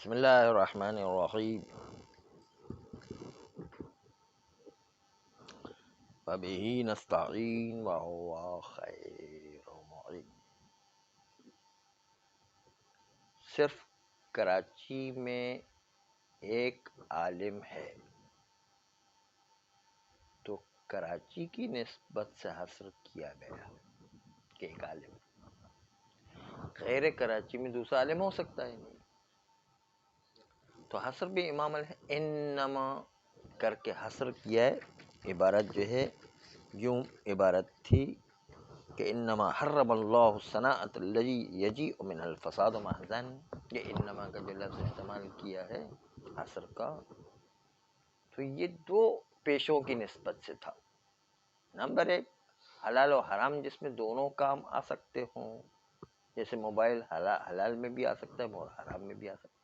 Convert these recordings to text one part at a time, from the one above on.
بسم اللہ الرحمن الرحیم وبہ نستعین وہو خیر معین۔ صرف کراچی میں ایک عالم ہے تو کراچی کی نسبت سے حصر کیا گیا کہ ایک عالم، غیر کراچی میں دوسرا عالم ہو سکتا ہے نہیں، تو حصر بھی امام انما کر کے حصر کیا ہے۔ عبارت جو ہے یوں عبارت تھی کہ انما حرم اللہ الصناعۃ الذی یجیء من الفساد محضاً، یہ انما کا جو لفظ استعمال کیا ہے حصر کا، تو یہ دو پیشوں کی نسبت سے تھا۔ نمبر ایک، حلال و حرام جس میں دونوں کام آ سکتے ہوں، جیسے موبائل حلال میں بھی آ سکتا ہے اور حرام میں بھی آ سکتا ہے،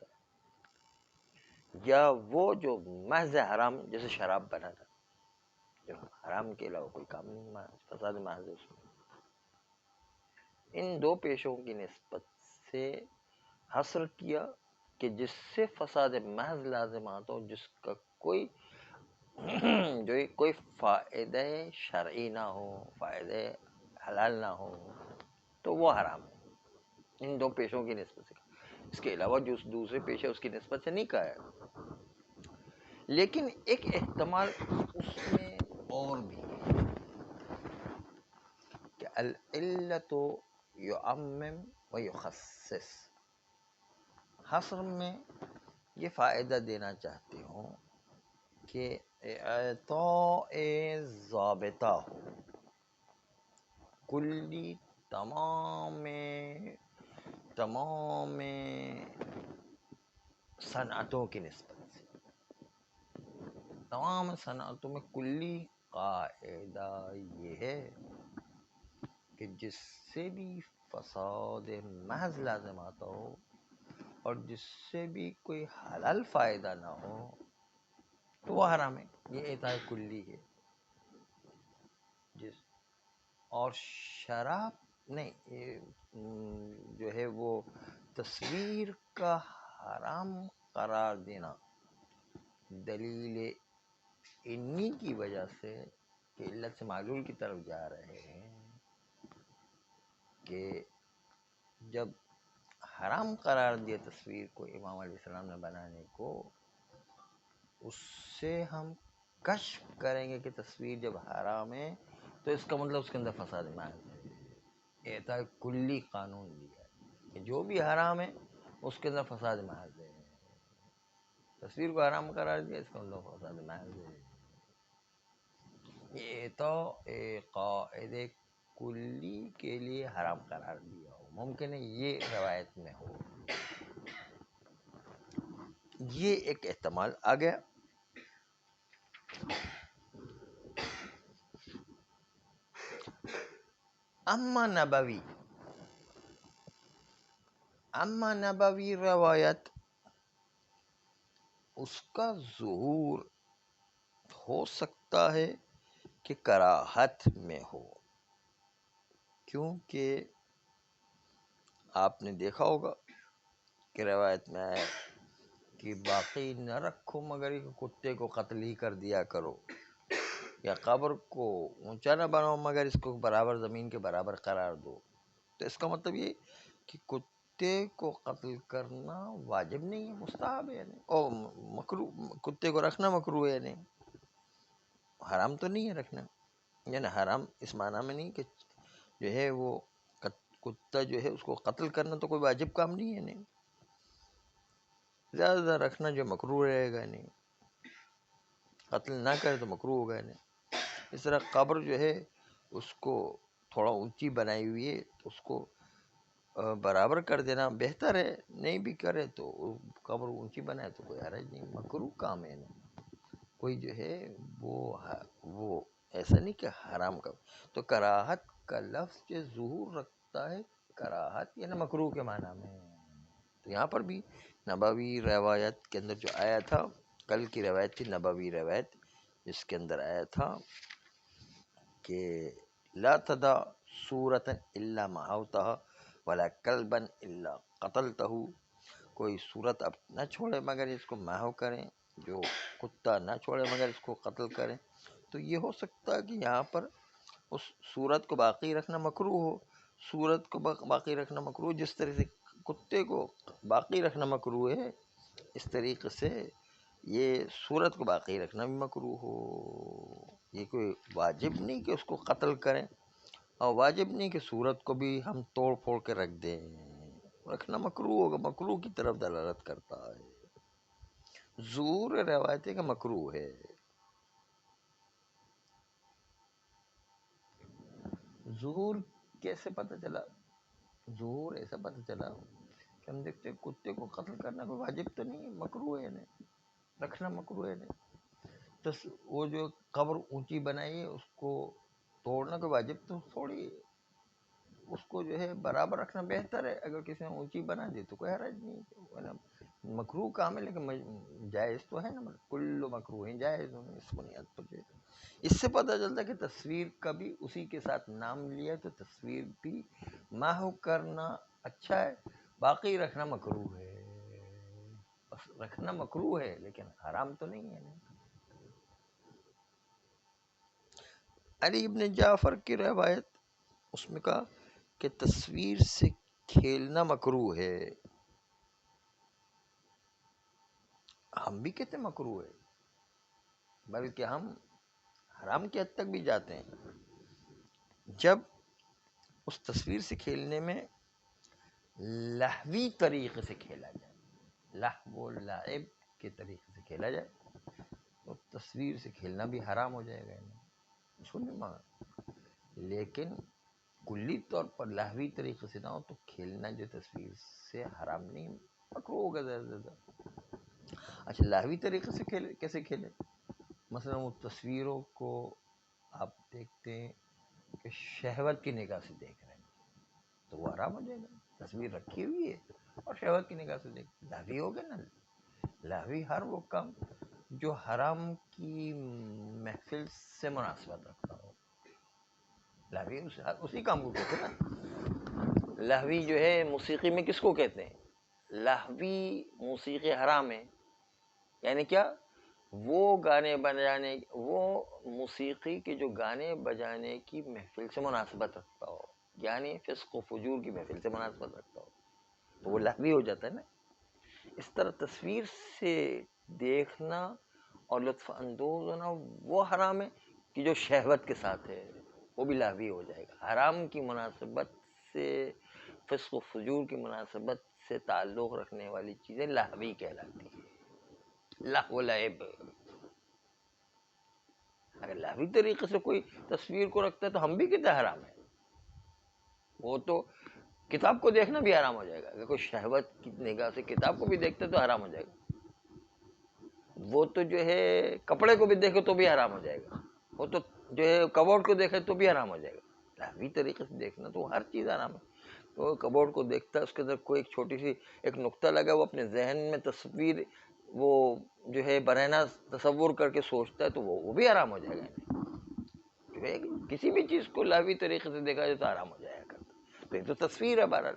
یا وہ جو محض حرام جیسے شراب بنانا، جو حرام کے علاوہ کوئی کام نہیں، فساد محض اس میں۔ ان دو پیشوں کی نسبت سے حصر کیا کہ جس سے فساد محض لازم آتا ہو، جس کا کوئی جو کوئی فائدہ شرعی نہ ہو، فائدہ حلال نہ ہو، تو وہ حرام ہے۔ ان دو پیشوں کی نسبت سے، اس کے علاوہ جو دوسرے پیشے اس کی نسبت سے نہیں کہا ہے۔ لیکن ایک احتمال اس میں اور بھی ہے کہ العلت یعمم و یخصص، حصر میں یہ فائدہ دینا چاہتے ہوں کہ اعطاء ضابطہ ہو کلی تمام صنعتوں کی نسبت سے۔ تمام صنعتوں میں کلی قاعدہ یہ ہے کہ جس سے بھی فساد محض لازم آتا ہو اور جس سے بھی کوئی حلال فائدہ نہ ہو تو وہ حرام ہے۔ یہ اعطاء کلی ہے۔ اور شراب نہیں، جو ہے وہ تصویر کا حرام قرار دینا دلیل انی کی وجہ سے کہ علت سے معلول کی طرف جا رہے ہیں کہ جب حرام قرار دیا تصویر کو امام علیہ السلام نے بنانے کو، اس سے ہم کشف کریں گے کہ تصویر جب حرام ہے تو اس کا مطلب اس کے اندر فساد محض ہے۔ اعطاء کلی قانون دیا ہے کہ جو بھی حرام ہے اس کے اندر فساد محض ہے۔ تصویر کو حرام قرار دیا، اس کا مطلب فساد محض ہے۔ یہ اعطاء قاعدے کلی کے لیے حرام قرار دیا ہو، ممکن ہے یہ روایت میں ہو۔ یہ ایک احتمال آ گیا۔ اما نبوی روایت، اس کا ظہور ہو سکتا ہے کہ کراہت میں ہو، کیونکہ آپ نے دیکھا ہوگا کہ روایت میں آیا کہ باقی نہ رکھو مگر ایک کتے کو قتل ہی کر دیا کرو، یا قبر کو اونچا نہ بناؤ مگر اس کو برابر زمین کے برابر قرار دو۔ تو اس کا مطلب یہ کہ کتے کو قتل کرنا واجب نہیں ہے، مستحب ہے، اور مکروہ، کتے کو رکھنا مکروہ ہے، نہیں حرام تو نہیں ہے رکھنا، یعنی حرام اس معنی میں نہیں کہ جو ہے وہ کتا جو ہے اس کو قتل کرنا تو کوئی واجب کام نہیں ہے، نہیں زیادہ زیادہ رکھنا جو مکروہ رہے گا، نہیں قتل نہ کرے تو مکروہ ہوگا نہیں۔ اس طرح قبر جو ہے اس کو تھوڑا اونچی بنائی ہوئی ہے تو اس کو برابر کر دینا بہتر ہے، نہیں بھی کرے تو قبر اونچی بنائے تو کوئی حرج نہیں، مکروہ کام ہے نہیں، کوئی جو ہے وہ ایسا نہیں کہ حرام کا۔ تو کراہت کا لفظ جو ظہور رکھتا ہے کراہت یعنی مکروہ کے معنی میں، تو یہاں پر بھی نبوی روایت کے اندر جو آیا تھا، کل کی روایت تھی نبوی روایت، جس کے اندر آیا تھا کہ لا تدع صورتا الا محوتها ولا کلبا الا قتلته کوئی صورت اب نہ چھوڑے مگر اس کو محو کریں، جو کتا نہ چھوڑے مگر اس کو قتل کریں، تو یہ ہو سکتا ہے کہ یہاں پر اس صورت کو باقی رکھنا مکروہ ہو. صورت کو باقی رکھنا مکروہ، جس طرح سے کتے کو باقی رکھنا مکروہ ہے، اس طریقے سے یہ صورت کو باقی رکھنا بھی مکروہ ہو. یہ کوئی واجب نہیں کہ اس کو قتل کریں، اور واجب نہیں کہ صورت کو بھی ہم توڑ پھوڑ کے رکھ دیں. رکھنا مکروہ ہوگا، مکروہ کی طرف دلالت کرتا ہے. ظہور روایت کا مکروہ ہے. ظہور کیسے پتہ چلا؟ ظہور ایسا پتہ چلا کہ ہم دیکھتے کتے کو قتل کرنا کوئی واجب تو نہیں، مکروہ ہے، نہیں رکھنا مکروہ ہے. نہیں وہ جو قبر اونچی بنائی ہے اس کو توڑنا کوئی واجب تو تھوڑی ہے، اس کو جو ہے برابر رکھنا بہتر ہے. اگر کسی نے اونچی بنا دی تو کوئی حرج نہیں. مکروہ کام ہے لیکن جائز تو ہے نا، کل مکروہ جائز ہونے اس بنیاد پر جو ہے. اس سے پتہ چلتا ہے کہ تصویر کا بھی اسی کے ساتھ نام لیا تو تصویر بھی محو کرنا اچھا ہے، باقی رکھنا مکروہ ہے. بس رکھنا مکروہ ہے لیکن حرام تو نہیں ہے. علی ابن جعفر کی روایت، اس میں کہا کہ تصویر سے کھیلنا مکروہ ہے. ہم بھی کہتے مکروہ ہے، بلکہ ہم حرام کی حد تک بھی جاتے ہیں جب اس تصویر سے کھیلنے میں لہوی طریقے سے کھیلا جائے، لہو و لعب کے طریقے سے کھیلا جائے تو تصویر سے کھیلنا بھی حرام ہو جائے گا. اس کو نہیں مانا، لیکن کلی طور پر لہوی طریقے سے نہ ہو تو کھیلنا جو تصویر سے حرام نہیں، مکروہ ہوگا زیادہ سے زیادہ. اچھا لہوی طریقے سے کھیلے، کیسے کھیلے؟ مثلا وہ تصویروں کو آپ دیکھتے ہیں کہ شہوت کی نگاہ سے دیکھ رہے ہیں تو وہ حرام ہو جائے گا. تصویر رکھی ہوئی ہے اور شہوت کی نگاہ سے دیکھ، لہوی ہو گیا نا. لہوی ہر وہ کام جو حرام کی محفل سے مناسبت رکھتا ہو، لہوی اسی کام کو کہتے ہیں نا. لہوی جو ہے موسیقی میں کس کو کہتے ہیں؟ لہوی موسیقی حرام ہے، یعنی کیا؟ وہ گانے بجانے، وہ موسیقی کے جو گانے بجانے کی محفل سے مناسبت رکھتا ہو، یعنی فسق و فجور کی محفل سے مناسبت رکھتا ہو تو وہ لہوی ہو جاتا ہے نا. اس طرح تصویر سے دیکھنا اور لطف اندوز ہونا وہ حرام ہے کہ جو شہوت کے ساتھ ہے، وہ بھی لہوی ہو جائے گا. حرام کی مناسبت سے، فسق و فجور کی مناسبت سے تعلق رکھنے والی چیزیں لہوی کہلاتی ہیں. لہو و لعب. اگر لہوی طریقے سے کوئی تصویر کو رکھتا ہے تو ہم بھی کہتے ہیں حرام ہے. وہ تو کتاب کو دیکھنا بھی حرام ہو جائے گا. اگر کوئی شہوت کی نگاہ سے کتاب کو بھی دیکھتا ہے تو حرام ہو جائے گا. وہ تو جو ہے کپڑے کو بھی دیکھے تو بھی حرام ہو جائے گا. وہ تو جو ہے کبورڈ کو دیکھے تو بھی حرام ہو جائے گا. لہوی طریقے سے دیکھنا تو ہر چیز حرام ہے. تو کبورڈ کو دیکھتا ہے، اس کے اندر کوئی ایک چھوٹی سی ایک نقطہ لگا، وہ اپنے ذہن میں تصویر وہ جو ہے برہنہ تصور کر کے سوچتا ہے تو وہ بھی حرام ہو جائے گا. جو ہے کسی بھی چیز کو لہوی طریقے سے دیکھا جائے تو حرام ہو جائے گا. تو یہ تو تصویر ہے بہرحال،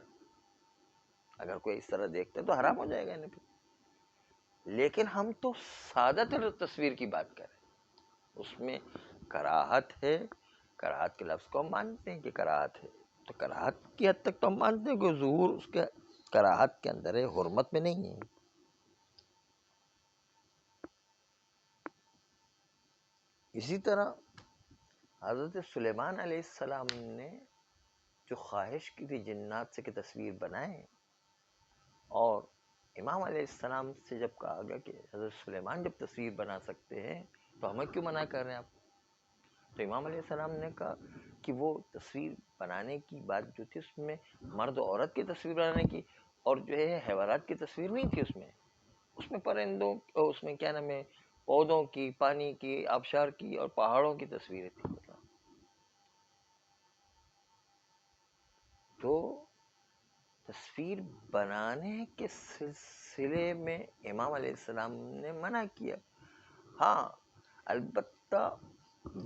اگر کوئی اس طرح دیکھتا ہے تو حرام ہو جائے گا. لیکن ہم تو سادہ تر تصویر کی بات کر رہے ہیں، اس میں کراہت ہے. کراہت کے لفظ کو ہم مانتے ہیں کہ کراہت ہے، تو کراہت کی حد تک تو ہم مانتے ہیں کہ ظہور اس کے کراہت کے اندر ہے، حرمت میں نہیں ہے. اسی طرح حضرت سلیمان علیہ السلام نے جو خواہش کی تھی جنات سے کہ تصویر بنائیں، اور امام علیہ السلام سے جب کہا گیا کہ حضرت سلیمان جب تصویر بنا سکتے ہیں تو ہمیں کیوں منع کر رہے ہیں آپ؟ تو امام علیہ السلام نے کہا کہ وہ تصویر بنانے کی بات جو تھی اس میں مرد و عورت کی تصویر بنانے کی، اور جو ہے حیوانات کی تصویر نہیں تھی. اس میں پرندوں، اس میں کیا نام ہے، پودوں کی، پانی کی، آبشار کی اور پہاڑوں کی تصویریں تھی. تو تصویر بنانے کے سلسلے میں امام علیہ السلام نے منع کیا. ہاں البتہ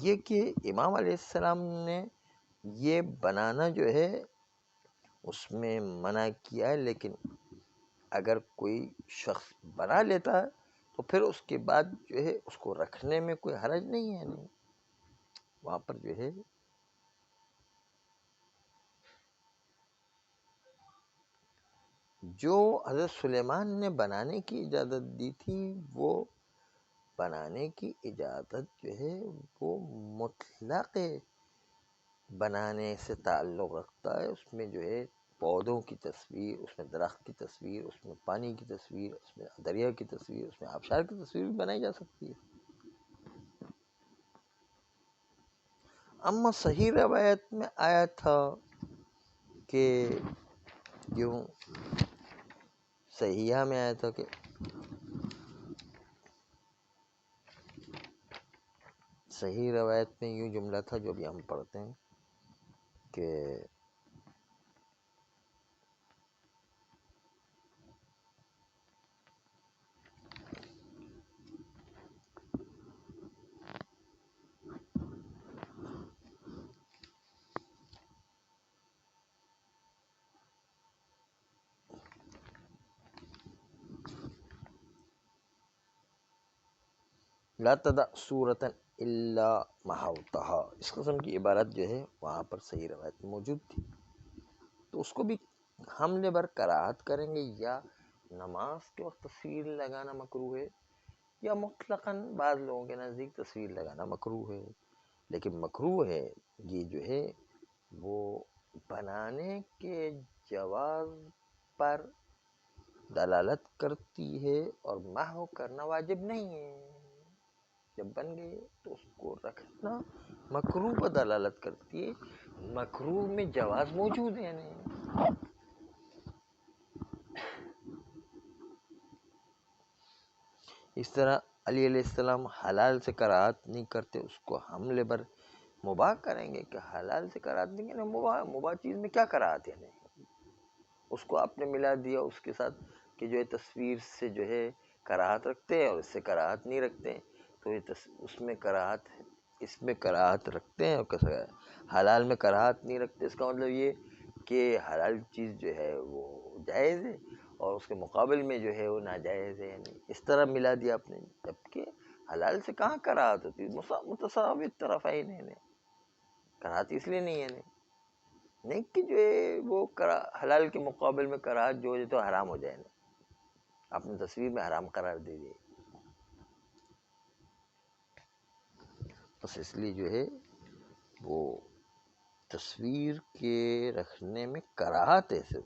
یہ کہ امام علیہ السلام نے یہ بنانا جو ہے اس میں منع کیا ہے، لیکن اگر کوئی شخص بنا لیتا ہے تو پھر اس کے بعد جو ہے اس کو رکھنے میں کوئی حرج نہیں ہے، نہیں وہاں پر جو ہے جو حضرت سلیمان نے بنانے کی اجازت دی تھی، وہ بنانے کی اجازت جو ہے وہ مطلق بنانے سے تعلق رکھتا ہے. اس میں جو ہے پودوں کی تصویر، اس میں درخت کی تصویر، اس میں پانی کی تصویر، اس میں دریا کی تصویر، اس میں آبشار کی تصویر بھی بنائی جا سکتی ہے. اما صحیح روایت میں آیا تھا کہ یوں صحیحہ میں آیا تھا کہ صحیح روایت میں یوں جملہ تھا جو بھی ہم پڑھتے ہیں کہ لا تدع صورتا الا محوتها، اس قسم کی عبارت جو ہے وہاں پر صحیح روایت میں موجود تھی. تو اس کو بھی حملے بر کراہت کریں گے، یا نماز کے وقت تصویر لگانا مکروہ ہے، یا مطلقاً بعض لوگوں کے نزدیک تصویر لگانا مکروہ ہے. لیکن مکروہ ہے یہ جو ہے وہ بنانے کے جواز پر دلالت کرتی ہے اور محو کرنا واجب نہیں ہے. جب بن گئے تو اس کو رکھنا مکروہ پر دلالت کرتی ہے، مکروہ میں جواز موجود ہے نہیں. اس طرح علی علیہ السلام حلال سے کراہت نہیں کرتے، اس کو حملے بر مباح کریں گے کہ حلال سے کراہت نہیں کریں. مباح چیز میں کیا کراہت ہے؟ نہیں، اس کو آپ نے ملا دیا اس کے ساتھ کہ جو ہے تصویر سے جو ہے کراہت رکھتے ہیں اور اس سے کراہت نہیں رکھتے ہیں، تو اس میں کراہت ہے، اس میں کراہت رکھتے ہیں اور حلال میں کراہت نہیں رکھتے. اس کا مطلب یہ کہ حلال چیز جو ہے وہ جائز ہے اور اس کے مقابل میں جو ہے وہ ناجائز ہے. یعنی اس طرح ملا دیا آپ نے، جبکہ حلال سے کہاں کراہت ہوتی، متساوی طرفین ہے. کراہت اس لیے نہیں ہے نہیں کہ جو ہے وہ حلال کے مقابل میں کراہت جو ہے تو حرام ہو جائے. آپ نے تصویر میں حرام قرار دے دیے. بس اس لیے جو ہے وہ تصویر کے رکھنے میں کراہت ہے صرف.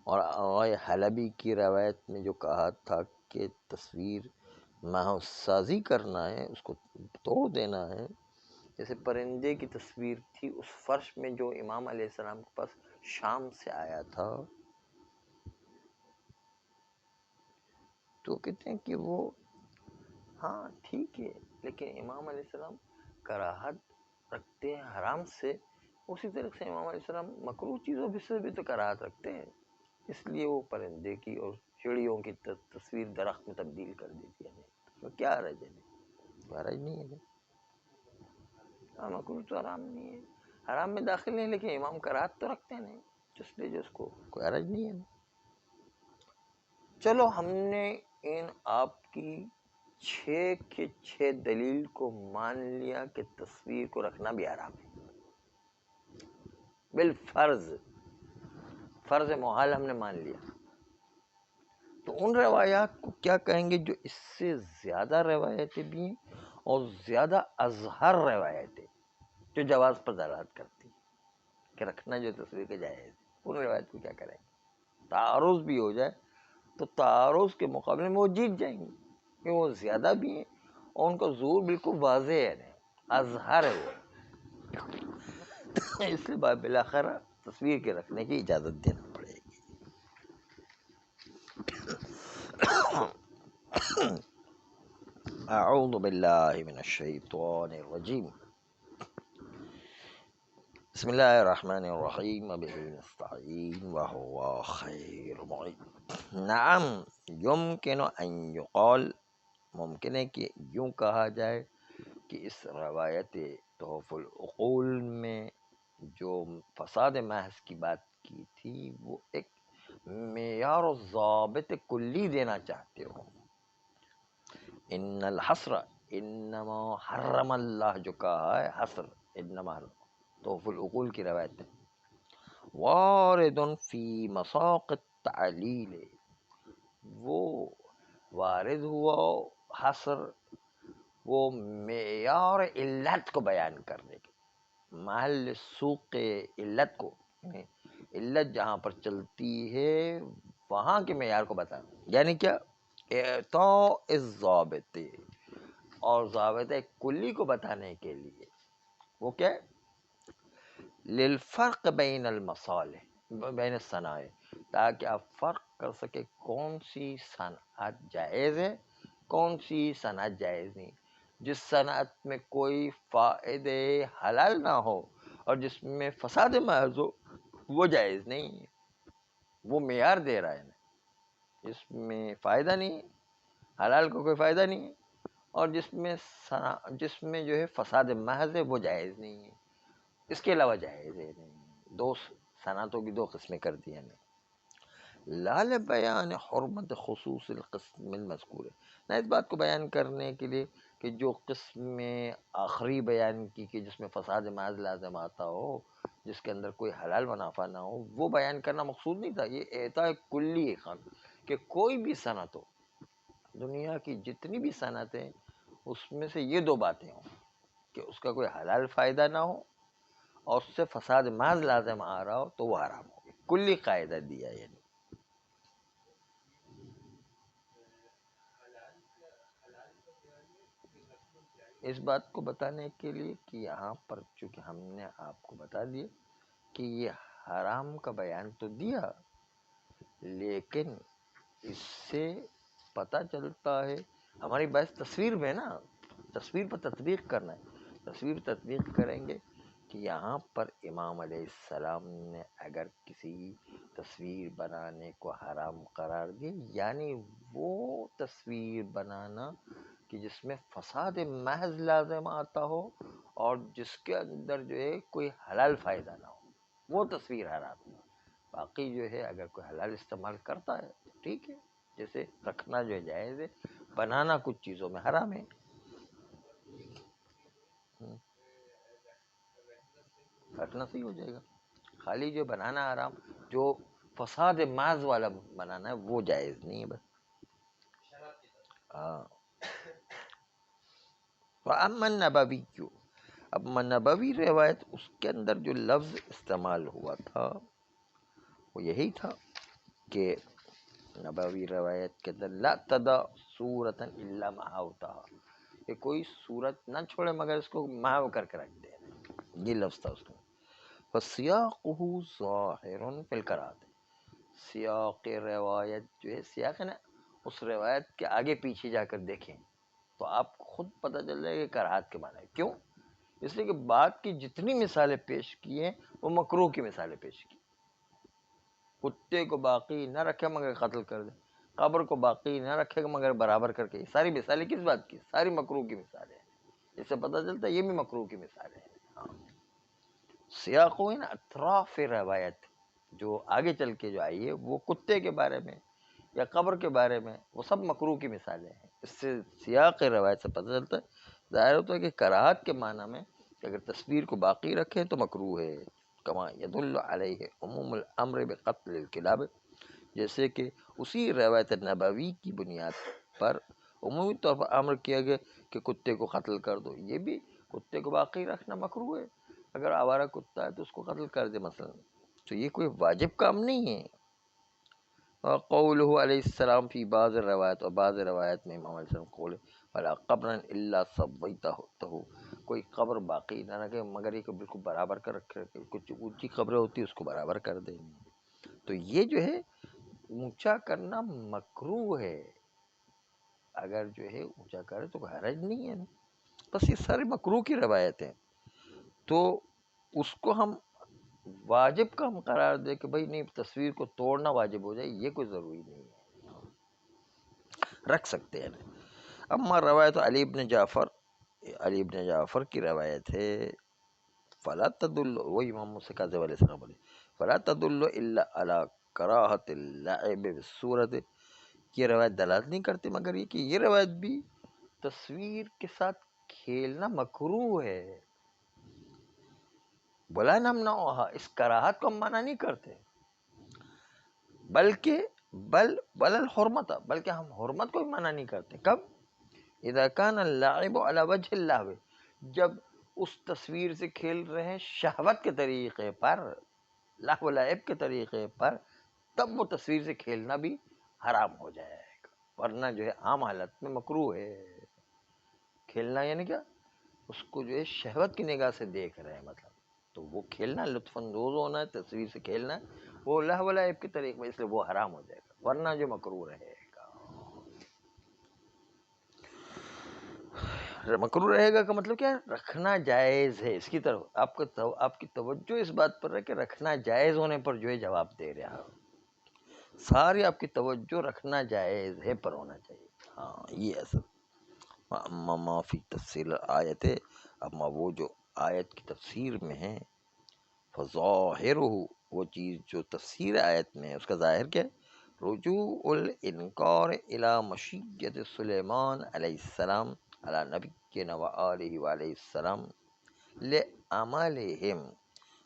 اور آغای حلبی کی روایت میں جو کہا تھا کہ تصویر محو سازی کرنا ہے، اس کو توڑ دینا ہے، جیسے پرندے کی تصویر تھی اس فرش میں جو امام علیہ السلام کے پاس شام سے آیا تھا، تو کہتے ہیں کہ وہ ہاں ٹھیک ہے، لیکن امام علیہ السلام کراہت رکھتے ہیں حرام سے، اسی طرح سے امام علیہ السلام مکروہ چیزوں سے بھی تو کراہت رکھتے ہیں. اس لیے وہ پرندے کی اور چڑیوں کی تصویر درخت میں تبدیل کر دیتی ہے. تو کیا حرج ہے؟ حرج نہیں ہے. ہاں مکروہ تو حرام نہیں ہے، حرام میں داخل نہیں، لیکن امام کراہت تو رکھتے ہیں نہیں، اس لیے جو اس کو کوئی حرج نہیں ہے. چلو ہم نے ان آپ کی 6 کے 6 دلیل کو مان لیا کہ تصویر کو رکھنا بھی حرام ہے بالفرض، فرض محال ہم نے مان لیا. تو ان روایات کو کیا کہیں گے جو اس سے زیادہ روایتیں بھی ہیں اور زیادہ اظہر روایتیں جو جواز پر دلالت کرتی ہیں کہ رکھنا جو تصویر کے جائز ہے، ان روایت کو کیا کریں گے؟ تعارض بھی ہو جائے تو تعارض کے مقابلے میں وہ جیت جائیں گے کہ وہ زیادہ بھی ہیں اور ان کا ظہور بالکل واضح ہے، اظہر ہے وہ. اس لیے بالآخر تصویر کے رکھنے کی اجازت دینا پڑے گی. اعوذ باللہ من الشیطان الرجیم. بسم اللہ الرحمن الرحیم وبہ نستعین وہو خیر معین. نعم یمکن ان یقال، ممکن ہے کہ یوں کہا جائے کہ اس روایت تحف العقول میں جو فساد محض کی بات کی تھی وہ ایک معیار و ضابط کلی دینا چاہتے ہو. ان الحسر انما حرم اللہ، جو کہا ہے حسر انما حرم، توف العقول کی روایت ہے. وارد فی مساق التعلیل، وہ وارد ہوا حسر وہ معیار علت کو بیان کرنے کے، محل سوق علت کو، یعنی علت جہاں پر چلتی ہے وہاں کے معیار کو بتانا. یعنی کیا؟ اعطاء الضابط، اور ضابط کلی کو بتانے کے لیے وہ کیا ہے؟ للفرق بین المصالح بین الصنائع، تاکہ آپ فرق کر سکے کون سی صنعت جائز ہے کون سی صنعت جائز نہیں. جس صنعت میں کوئی فائدے حلال نہ ہو اور جس میں فساد محض ہو وہ جائز نہیں ہے. وہ معیار دے رہا ہے نا، جس میں فائدہ نہیں ہے، حلال کو کوئی فائدہ نہیں ہے، اور جس میں جو ہے فساد محض ہے وہ جائز نہیں ہے. اس کے علاوہ جائز ہے نہیں. دو صنعتوں کی دو قسمیں کر دی ہیں. لال بیان حرمت خصوص القسم المذکور، نہ اس بات کو بیان کرنے کے لیے کہ جو قسم آخری بیان کی کہ جس میں فساد محض لازم آتا ہو، جس کے اندر کوئی حلال منافع نہ ہو، وہ بیان کرنا مقصود نہیں تھا. یہ اعطاء کلی ہے خان کہ کوئی بھی صنعت ہو، دنیا کی جتنی بھی صنعتیں، اس میں سے یہ دو باتیں ہوں کہ اس کا کوئی حلال فائدہ نہ ہو اور اس سے فساد محض لازم آ رہا ہو تو وہ حرام ہو. کلی قاعدہ دیا. یعنی اس بات کو بتانے کے لیے کہ یہاں پر چونکہ ہم نے آپ کو بتا دیا کہ یہ حرام کا بیان تو دیا، لیکن اس سے پتہ چلتا ہے، ہماری بحث تصویر میں نا، تصویر پر تطبیق کرنا ہے. تصویر تطبیق کریں گے کہ یہاں پر امام علیہ السلام نے اگر کسی تصویر بنانے کو حرام قرار دی، یعنی وہ تصویر بنانا کہ جس میں فساد محض لازم آتا ہو اور جس کے اندر جو ہے کوئی حلال فائدہ نہ ہو، وہ تصویر حرام ہے. باقی جو ہے اگر کوئی حلال استعمال کرتا ہے تو ٹھیک ہے، جیسے رکھنا جو ہے جائز ہے، بنانا کچھ چیزوں میں حرام ہے. رکھنا صحیح ہو جائے گا. خالی جو بنانا حرام، جو فساد محض والا بنانا ہے وہ جائز نہیں ہے بس. ہاں. وَأَمَّا النَّبَوِيُّ، اب نبوی روایت، اس کے اندر جو لفظ استعمال ہوا تھا وہ یہی تھا کہ نبوی روایت کے اندر لا تدع صورتا الا محوتها، کہ کوئی صورت نہ چھوڑے مگر اس کو محو کر کے رکھ دے. یہ لفظ تھا اس میں. فَسِيَاقُهُ ظَاهِرٌ فِي الْقَرَاءَةِ، سیاق روایت جو ہے، سیاق ہے نا، اس روایت کے آگے پیچھے جا کر دیکھیں تو آپ کو خود پتہ چل جائے گا کہ کراہت کے معنی ہے. کیوں؟ اس لیے کہ بات کی جتنی مثالیں پیش کی ہیں وہ مکروہ کی مثالیں پیش کی. کتے کو باقی نہ رکھے مگر قتل کر دے، قبر کو باقی نہ رکھے مگر برابر کر کے. ساری مثالیں کس بات کی؟ ساری مکروہ کی مثالیں ہیں. اس سے پتہ چلتا ہے یہ بھی مکروہ کی مثالیں ہیں. سیاق ہوئی نا اطراف روایت، جو آگے چل کے جو آئی ہے وہ کتے کے بارے میں یا قبر کے بارے میں، وہ سب مکروہ کی مثالیں ہیں. اس سے سیاق روایت سے پتہ چلتا ہے، ظاہر ہوتا ہے کہ کراہت کے معنی میں کہ اگر تصویر کو باقی رکھیں تو مکروہ ہے. کما یدل علیہ عموم الامر بقتل الکلاب، جیسے کہ اسی روایت نبوی کی بنیاد پر عمومی طور پر امر کیا گیا کہ کتے کو قتل کر دو. یہ بھی کتے کو باقی رکھنا مکروہ ہے. اگر آوارہ کتا ہے تو اس کو قتل کر دے مثلا، تو یہ کوئی واجب کام نہیں ہے. قولہ علیہ السلام فی بعض روایت، اور بعض روایت میں امام علیہ السلام قول ولا قبرا الا سویتہ، کوئی قبر باقی نہ رکھے مگر یہ کہ بالکل برابر کر رکھے. کچھ اونچی قبریں ہوتی ہے اس کو برابر کر دیں. تو یہ جو ہے اونچا کرنا مکروہ ہے. اگر جو ہے اونچا کرے تو حرج نہیں ہے. بس یہ سارے مکروہ کی روایت ہیں، تو اس کو ہم واجب کا ہم قرار دے کہ بھائی نہیں تصویر کو توڑنا واجب ہو جائے، یہ کوئی ضروری نہیں ہے، رکھ سکتے ہیں. اما روایت علی ابن جعفر کی روایت ہے، فلا تدل، وہی امام موسیٰ کاظم علیہ السلام بولے، فلا تدل الا علی کراہت اللعب بالصورت، یہ روایت دلالت نہیں کرتے مگر یہ کہ یہ روایت بھی تصویر کے ساتھ کھیلنا مکروہ ہے. بلا نمنعها، اس کراہت کو ہم منع نہیں کرتے، بلکہ بل الحرمت، بلکہ ہم حرمت کو بھی منع نہیں کرتے. کب؟ اذا كان اللعب على وجه اللهو، جب اس تصویر سے کھیل رہے ہیں شہوت کے طریقے پر، لہو لعب کے طریقے پر، تب وہ تصویر سے کھیلنا بھی حرام ہو جائے گا. ورنہ جو ہے عام حالت میں مکروہ ہے کھیلنا. یعنی کیا؟ اس کو جو ہے شہوت کی نگاہ سے دیکھ رہے ہیں، مطلب تو وہ کھیلنا، لطف اندوز ہونا ہے، تصویر سے کھیلنا وہ لہو لعب کے طریقے میں، اس لیے وہ حرام ہو جائے گا، ورنہ جو مکروہ رہے گا. مکروہ رہے گا کا مطلب کیا ہے؟ رکھنا جائز ہے. اس کی طرف آپ کی توجہ اس بات پر ہے کہ رکھنا جائز ہونے پر جو ہے جواب دے رہا ہو. ساری آپ کی توجہ رکھنا جائز ہے پر ہونا چاہیے. ہاں یہ اصل. اما ما فی تفسیر آیت، اما وہ جو آیت کی تفسیر میں ہے، فظاہرہ، وہ چیز جو تفسیر آیت میں ہے اس کا ظاہر کیا ہے؟ رجوع الانکار الی مشیت سلیمان علیہ السلام علی نبینا و آلہ و علیہ السلام لعملہم.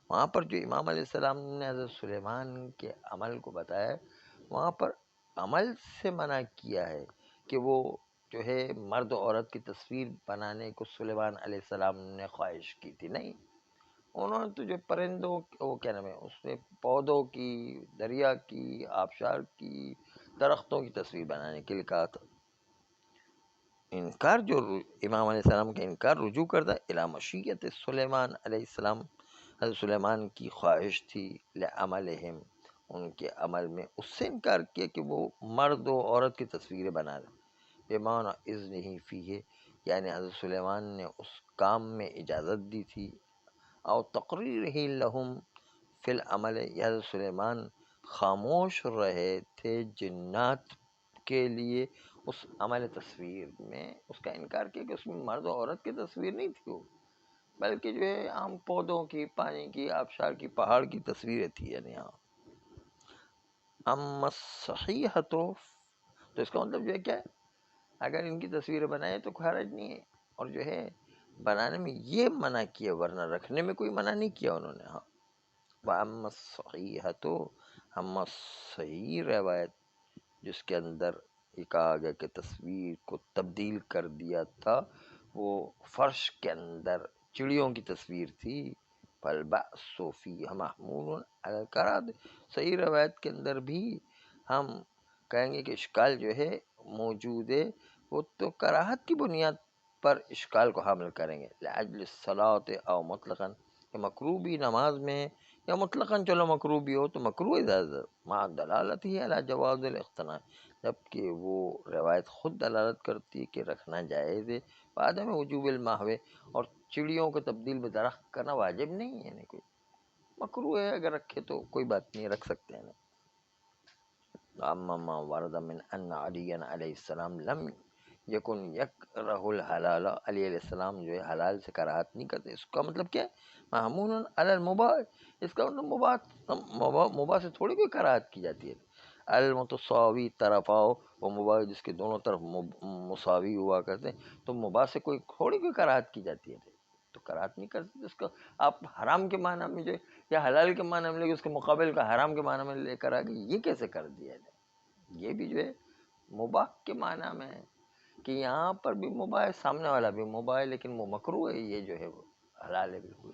وہاں پر جو امام علیہ السلام نے حضرت سلیمان کے عمل کو بتایا، وہاں پر عمل سے منع کیا ہے کہ وہ جو ہے مرد و عورت کی تصویر بنانے کو سلیمان علیہ السلام نے خواہش کی تھی. نہیں، انہوں نے تو جو پرندوں، وہ کیا نام ہے اس نے، پودوں کی، دریا کی، آبشار کی، درختوں کی تصویر بنانے کے لیے کہا تھا. انکار جو امام علیہ السلام کا انکار رجوع کرتا الی مشیت سلیمان علیہ السلام، حضرت سلیمان کی خواہش تھی، لعملہم، ان کے عمل میں اس سے انکار کیا کہ وہ مرد و عورت کی تصویریں بنا دیں. بمعنی اذنہ فیہ، یعنی حضرت سلیمان نے اس کام میں اجازت دی تھی. او تقریر ہی لہم فی العمل، یا حضرت سلیمان خاموش رہے تھے جنات کے لیے اس عمل تصویر میں، اس کا انکار کیا کہ اس میں مرد و عورت کی تصویر نہیں تھی وہ، بلکہ جو ہے عام پودوں کی، پانی کی، آبشار کی، پہاڑ کی تصویریں تھی. یعنی ہاں. اما صحیح تو اس کا مطلب جو ہے کیا ہے؟ اگر ان کی تصویریں بنائے تو کوئی حرج نہیں ہے، اور جو ہے بنانے میں یہ منع کیا، ورنہ رکھنے میں کوئی منع نہیں کیا انہوں نے. ہاں. وَأَمَّا الصَّحِيحَةُ، اما صحیح روایت جس کے اندر یہ کہا گیا کہ تصویر کو تبدیل کر دیا تھا، وہ فرش کے اندر چڑیوں کی تصویر تھی. فَالْبَأْسُ فِيهَا مَحْمُولٌ عَلَى الْكَرَاهَةِ، صحیح روایت کے اندر بھی ہم کہیں گے کہ اشکال جو ہے موجود ہے، وہ تو کراہت کی بنیاد پر اشکال کو حامل کریں گے. لَأَجْلِ الصَّلَاةِ او مطلقاً، کہ مکروہ بھی نماز میں، یا مطلقاً چلو مکروہ بھی ہو تو مکروہ اجازت، مع دلالت ہی علی جواز الاقتناء، جبکہ وہ روایت خود دلالت کرتی ہے کہ رکھنا جائز ہے. بعد میں وجوب المحو، اور چڑیوں کو تبدیل میں درخت کرنا واجب نہیں ہے، یعنی کوئی مکروہ ہے، اگر رکھے تو کوئی بات نہیں، رکھ سکتے ہیں. اما ما ورد من ان علی علیہ السلام لم یکن یکرہ الحلال، علی علیہ السلام جو ہے حلال سے کراہت نہیں کرتے، اس کا مطلب کیا ہے؟ محمول علی المباح، اس کا مطلب مباح سے تھوڑی کوئی کراہت کی جاتی ہے. المتساوی طرفاؤ، وہ مباح جس کے دونوں طرف مساوی ہوا کرتے ہیں، تو مباح سے تھوڑی کوئی کراہت کی جاتی ہے، تو کراہت نہیں کرتے. اس کو آپ حرام کے معنی میں جو ہے، یا حلال کے معنی میں لے کے اس کے مقابل کا حرام کے معنی میں لے کر آگے، یہ کیسے کر دیا جائے؟ یہ بھی جو ہے مباح کے معنی میں ہے کہ یہاں پر بھی مباح ہے، سامنے والا بھی مباح ہے، لیکن وہ مکروہ ہے، یہ جو ہے وہ حلال ہے. بالکل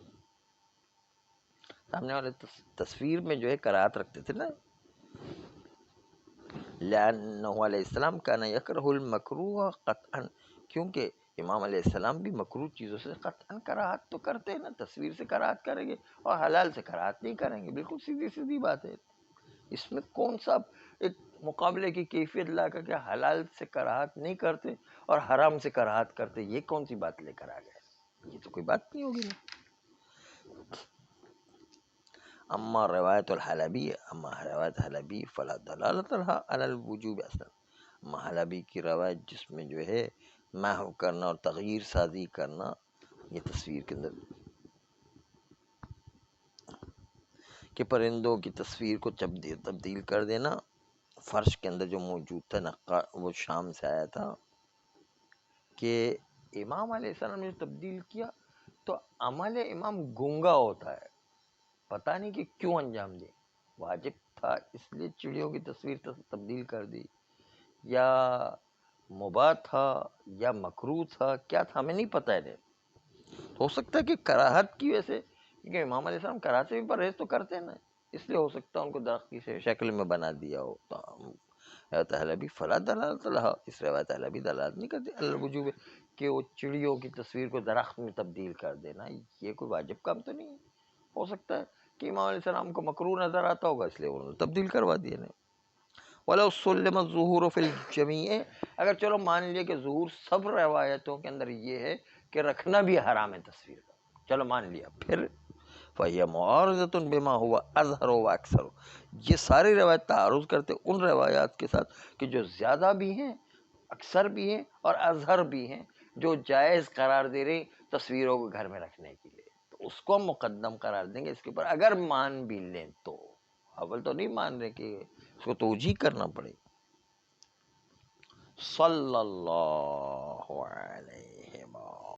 سامنے والے تصویر میں جو ہے کراہت رکھتے تھے نا. لأنہ علیہ السلام کان یکرہ المکروہ قطعا، کیونکہ امام علیہ السلام بھی مکروہ چیزوں سے قطعا کراہت تو کرتے ہیں نا. تصویر سے کراہت کریں گے اور حلال سے کراہت نہیں کریں گے، بالکل سیدھی بات ہے. اس میں کون سا ایک مقابلے کی کیفیت لا کر کے حلال سے کراہت نہیں کرتے اور حرام سے کراہت کرتے، یہ کون سی بات لے کر آ گئے؟ یہ تو کوئی بات نہیں ہوگی. اما روایت الحلبی، اما روایت حلبی فلا دلالت لها علی الوجوب اصلا، اما حلبی کی روایت جس میں جو ہے محو کرنا اور تغییر سازی کرنا، یہ تصویر کے اندر کہ پرندوں کی تصویر کو تبدیل کر دینا فرش کے اندر جو موجود تھا وہ شام سے آیا تھا کہ امام علیہ السلام نے تبدیل کیا تو عمل امام گونگا ہوتا ہے، پتہ نہیں کہ کیوں انجام دے، واجب تھا اس لیے چڑیوں کی تصویر تبدیل کر دی، یا مباح تھا یا مکروہ تھا، کیا تھا ہمیں نہیں پتہ ہے۔ ہو سکتا ہے کہ کراہت کی وجہ سے، کیونکہ امام علیہ السلام کراہت سے بھی پرہیز تو کرتے ہیں نا، اس لیے ہو سکتا ہے ان کو درخت کی شکل میں بنا دیا ہو۔ روایت اہل بھی فلا دلالت لہا، اس روایت اہل بھی دلالت نہیں کرتی الوجوب کہ وہ چڑیوں کی تصویر کو درخت میں تبدیل کر دینا یہ کوئی واجب کام تو نہیں ہے۔ ہو سکتا ہے کہ امام علیہ السلام کو مکروہ نظر آتا ہوگا اس لیے انہوں نے تبدیل کروا دیا نہیں۔ وَلَوْ سُلِّمَ الظُّهُورُ فِي الْجَمِيعِ، اگر چلو مان لیے کہ ظہور سب روایتوں کے اندر یہ ہے کہ رکھنا بھی حرام ہے تصویر کا، چلو مان لیا، پھر فَهِيَ مُعَارِضَةٌ بِمَا هُوَ أَظْهَرُ وَأَكْثَرُ، یہ ساری روایت تعارض کرتے ان روایات کے ساتھ کہ جو زیادہ بھی ہیں، اکثر بھی ہیں اور اظہر بھی ہیں، جو جائز قرار دے رہی تصویروں کو گھر میں رکھنے کے لیے، تو اس کو ہم مقدم قرار دیں گے اس کے اوپر، اگر مان بھی لیں تو۔ اول تو نہیں مان رہے کہ اس کو توجیہ کرنا پڑے۔ صلی اللہ علیہ وسلم۔